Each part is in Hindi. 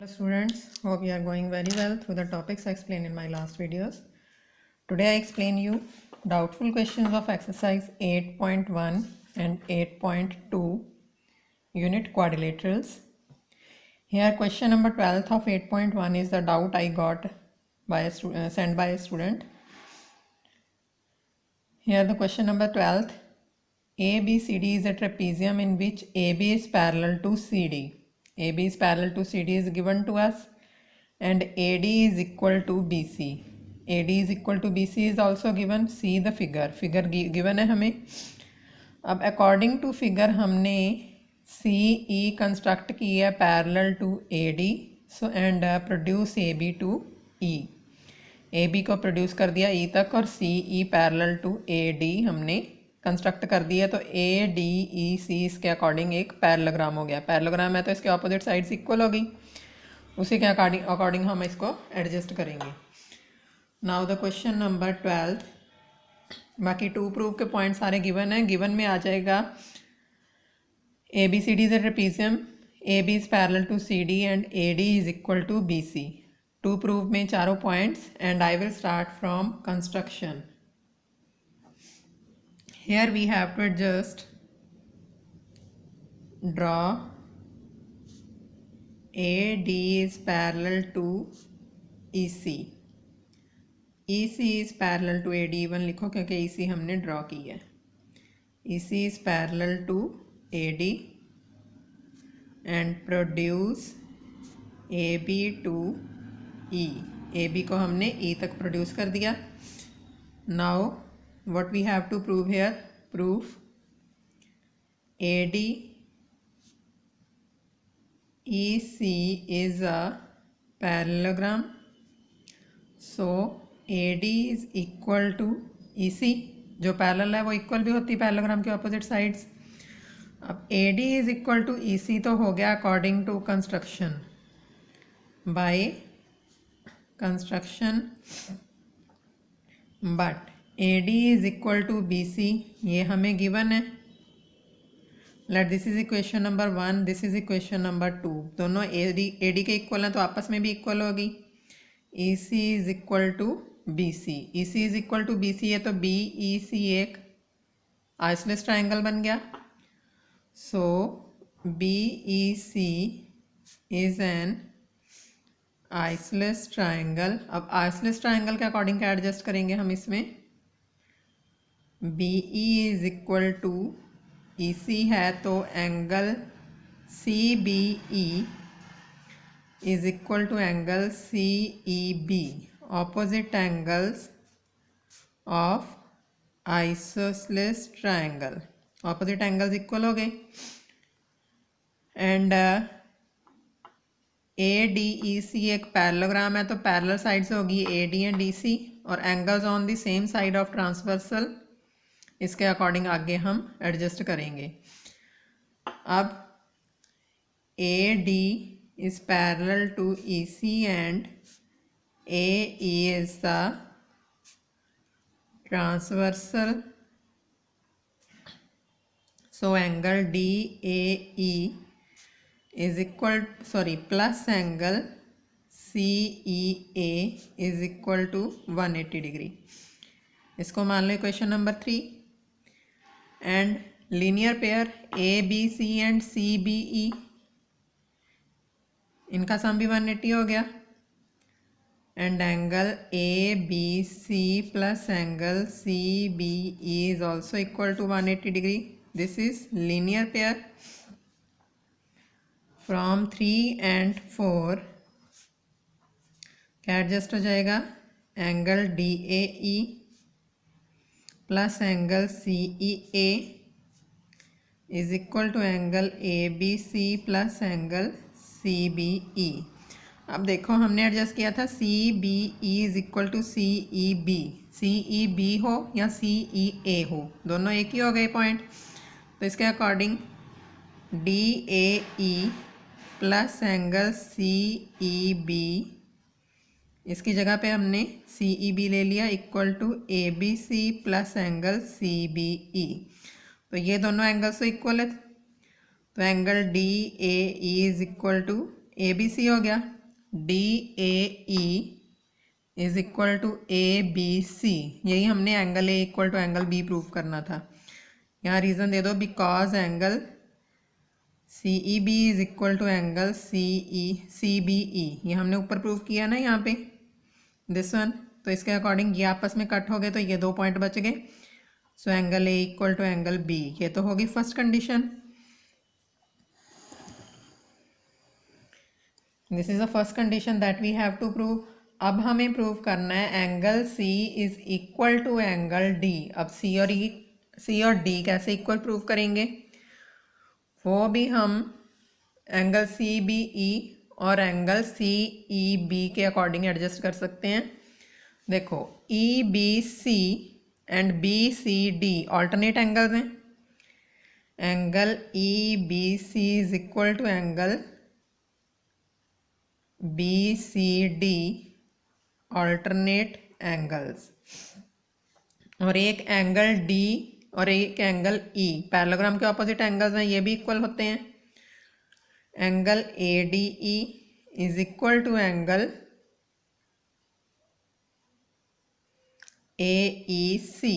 Hello students, hope you are going very well through the topics I explained in my last videos. Today I explain you doubtful questions of exercise 8.1 and 8.2 unit quadrilaterals. Here question number 12 of 8.1 is the doubt I got by sent by a student. Here the question number 12, ABCD is a trapezium in which AB is parallel to CD. AB is parallel to CD is given to us and AD is equal to BC. AD is equal to BC is also given. See the figure given है हमें. अब according to figure हमने CE construct की है parallel to AD. So and produce AB to E. AB को प्रोड्यूस कर दिया E तक और CE पैरेलल टू AD हमने कंस्ट्रक्ट कर दिया. तो ADEC इसके अकॉर्डिंग एक पैरेललोग्राम हो गया. पैरेललोग्राम है तो इसके ऑपोजिट साइड्स इक्वल हो गई. उसी के अकॉर्डिंग हम इसको एडजस्ट करेंगे. Now the question number 12. बाकी टू प्रूव के पॉइंट सारे गिवन है. गिवन में आ जाएगा ABCD is a trapezium, AB is parallel to CD and AD is equal to BC. To prove में चारों points and I will start from construction. Here we have to just draw AD is parallel to EC. EC is parallel to AD. even लिखो क्योंकि EC हमने ड्रॉ की है. EC is parallel to AD and produce AB to E. AB को हमने E तक प्रोड्यूस कर दिया. Now what we have to prove here. Proof AD EC is a parallelogram. So AD is equal to EC. जो पैरेलल है वो इक्वल भी होती है पैरेललोग्राम के ऑपोजिट साइड्स. अब AD is equal to EC तो हो गया according to construction. By construction but AD is equal to BC ये हमें गिवन है. Let this is equation number 1, this is equation number 2. दोनों AD के इक्वल हैं तो आपस में भी इक्वल होगी. EC is equal to BC. EC is equal to BC है तो BEC एक आइसोसेलेस ट्राइंगल बन गया. So BEC is an isosceles triangle. अब आइसोसेलेस ट्राइंगल के अकॉर्डिंग क्या एडजस्ट करेंगे हम इसमें. BE is equal to EC है तो angle CBE is equal to angle CEB. Opposite angles of isosceles triangle. Opposite angles equal हो गए. एंड ADEC एक पैरेललोग्राम है तो पैरेलल साइड्स होगी AD एंड EC और angles on the same side of transversal. इसके अकॉर्डिंग आगे हम एडजस्ट करेंगे. अब AD is parallel to EC and AE is the transversal. So angle DAE is equal plus angle CEA is equal to 180 degree. इसको मान लो equation number 3. And linear pair ABC and CBE इनका सम भी 180 हो गया. And angle ABC plus angle CBE is also equal to 180 degree. This is linear pair. From 3 and 4 क्या एडजस्ट हो जाएगा. Angle DAE plus angle CEA is equal to angle ABC plus angle CBE. अब देखो हमने एडजस्ट किया था CBE is equal to CEB. CEB हो या CEA हो दोनों एक ही हो गए पॉइंट. तो इसके according DAE plus angle CEB इसकी जगह पे हमने CEB ले लिया equal to ABC plus angle CBE. तो ये दोनों एंगल्स तो इक्वल है तो angle DAE is equal to A B C हो गया, D A E is equal to A B C, यही हमने angle A equal to angle B prove करना था। यहाँ रीज़न दे दो, because angle C E B is equal to angle C B E, ये हमने ऊपर प्रूव किया ना यहाँ पे, दिस वन। तो इसके अकॉर्डिंग ये आपस में कट हो गए, तो ये 2 पॉइंट बच गए। So angle A equal to angle B, ये तो होगी first condition. This is the first condition that we have to prove. अब हमें प्रूव करना है angle C is equal to angle D. अब सी और डी कैसे इक्वल प्रूव करेंगे, वो भी हम एंगल सी बी ई और एंगल सी ई बी के अकॉर्डिंग एडजस्ट कर सकते हैं। देखो E B C and B C D alternate angles हैं। Angle E B C is equal to angle B C D, alternate angles. और एक एंगल डी और एक एंगल ई पैरेललोग्राम के ऑपोजिट एंगल्स हैं, ये भी इक्वल होते हैं। Angle A D E is equal to angle A E C,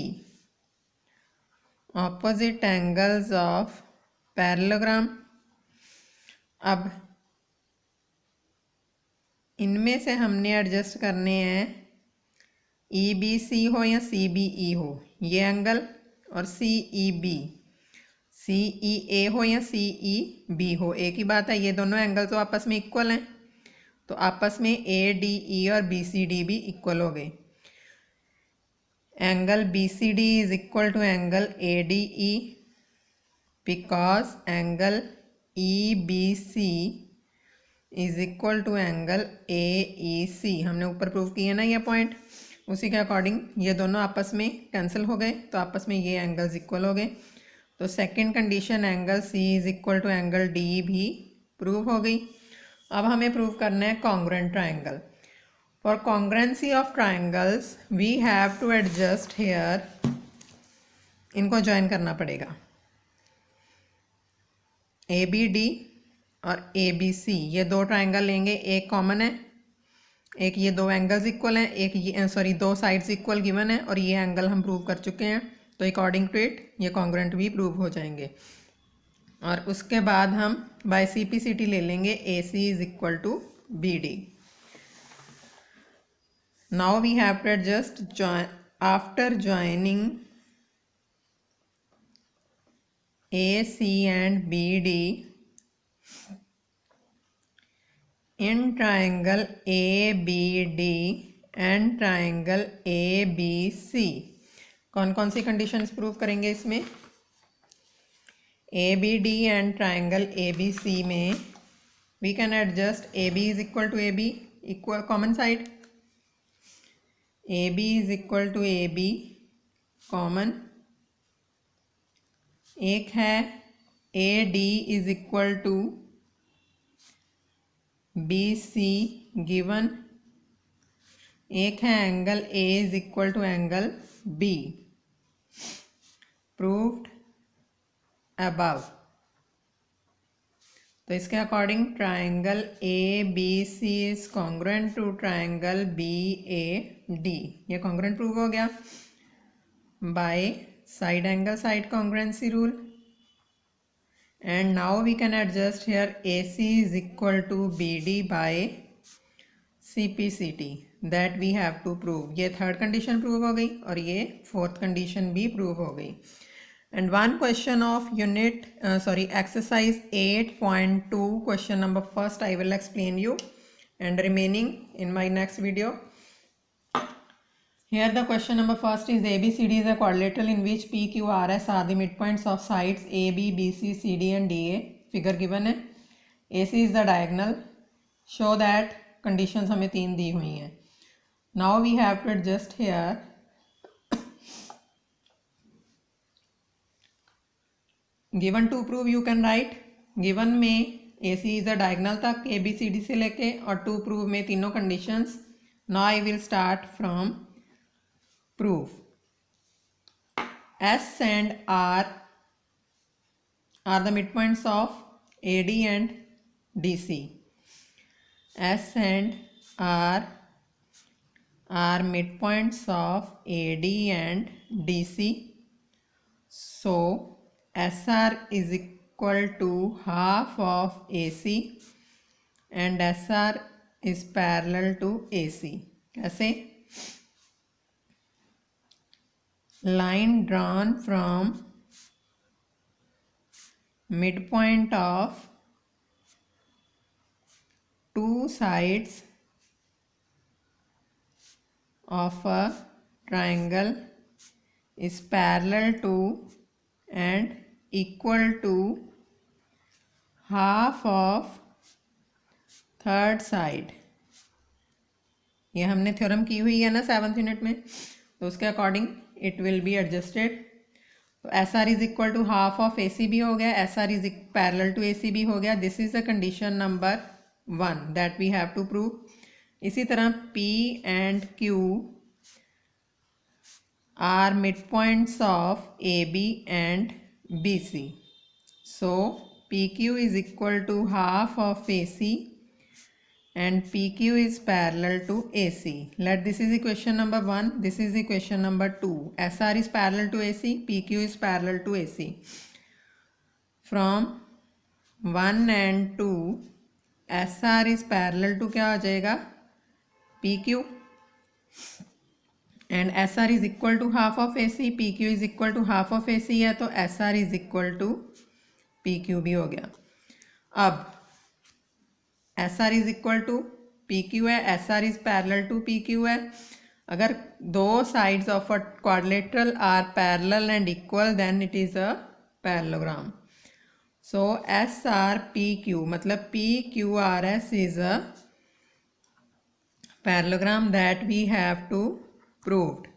opposite angles of parallelogram. अब इनमें से हमने एडजस्ट करने हैं, ई बी सी हो या सी बी ई हो ये एंगल, और सी ई बी, सी ई ए हो या सी ई बी हो, एक ही बात है। ये दोनों एंगल तो आपस में इक्वल हैं, तो आपस में ए डी ई और बी सी डी भी इक्वल हो गए। Angle B C D is equal to angle A D E, because angle E B C is equal to angle A E C, हमने ऊपर प्रूव किया ना ये पॉइंट, उसी के अकॉर्डिंग ये दोनों आपस में कैंसिल हो गए, तो आपस में ये एंगल्स इक्वल हो गए। तो second condition angle C is equal to angle D भी प्रूव हो गई। अब हमें प्रूव करना है congruent triangle. For congruency of triangles we have to adjust here, इनको ज्वाइन करना पड़ेगा। ए बी डी और ए बी सी, ये 2 ट्राइंगल लेंगे, एक कॉमन है, एक ये 2 एंगल्स इक्वल हैं, एक ये 2 साइड्स इक्वल गिवन है, और ये एंगल हम प्रूव कर चुके हैं, तो अकॉर्डिंग टू इट ये कॉन्ग्रुएंट भी प्रूव हो जाएंगे। और उसके बाद हम by C P C T ले लेंगे A C is equal to B D. Now we have to adjust after joining A C and B D in triangle ABD and triangle ABC। कौन कौन सी कंडीशंस प्रूव करेंगे इसमें, ABD एंड ट्राइंगल ABC में we can adjust AB is equal to AB, equal common side, AB is equal to AB common, एक है AD is equal to B C given, एक है angle A is equal to angle B proved above. तो इसके according triangle A B C is congruent to triangle B A D, ये कॉन्ग्रुएंट प्रूव हो गया by side angle side congruency rule. And now we can adjust here AC is equal to BD by CPCT, that we have to prove। ये थर्ड कंडीशन प्रूव हो गई और ये फोर्थ कंडीशन भी प्रूव हो गई। And one question of unit exercise 8.2 question number first I will explain you, and remaining in my next video। Here the question number first is ABCD is a quadrilateral in which PQRS are the midpoints of sides AB, BC, CD and DA। Figure given है, AC is the diagonal, show that conditions हमें 3 दी हुई हैं। Now we have to adjust here given to prove you can write, given में AC is a diagonal तक ABCD से लेके, और to prove में तीनों conditions। Now I will start from proof। S and R are the midpoints of AD and DC। S and R are midpoints of AD and DC. So SR is equal to half of AC and SR is parallel to AC. कैसे? Line drawn from midpoint of two sides of a triangle is parallel to and equal to half of third side. ये हमने थ्योरम की हुई है ना 7th यूनिट में, तो उसके according it will be adjusted. तो S R is equal to half of A C B हो गया, S R is parallel to A C B हो गया. This is the condition number 1 that we have to prove. इसी तरह P and Q are mid points of A B and B C. So P Q is equal to half of A C and PQ is parallel to AC. Let this is equation number 1, this is equation number 2. SR is parallel to AC, PQ is parallel to AC. From 1 and 2, SR is parallel to क्या हो जाएगा? PQ. And SR is equal to half of AC, PQ is equal to half of AC है, तो SR is equal to PQ भी हो गया. अब S R is equal to P Q है, S R is parallel to P Q है. अगर दो sides of a quadrilateral are parallel and equal then it is a parallelogram. So S R P Q मतलब P Q R S is a parallelogram that we have to proved.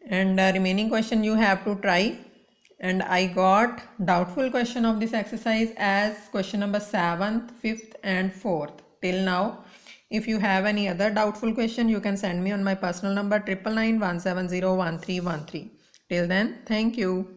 And remaining question you have to try. And I got doubtful question of this exercise as question number 7th, 5th and 4th till now. If you have any other doubtful question, you can send me on my personal number 9991701313. Till then, thank you.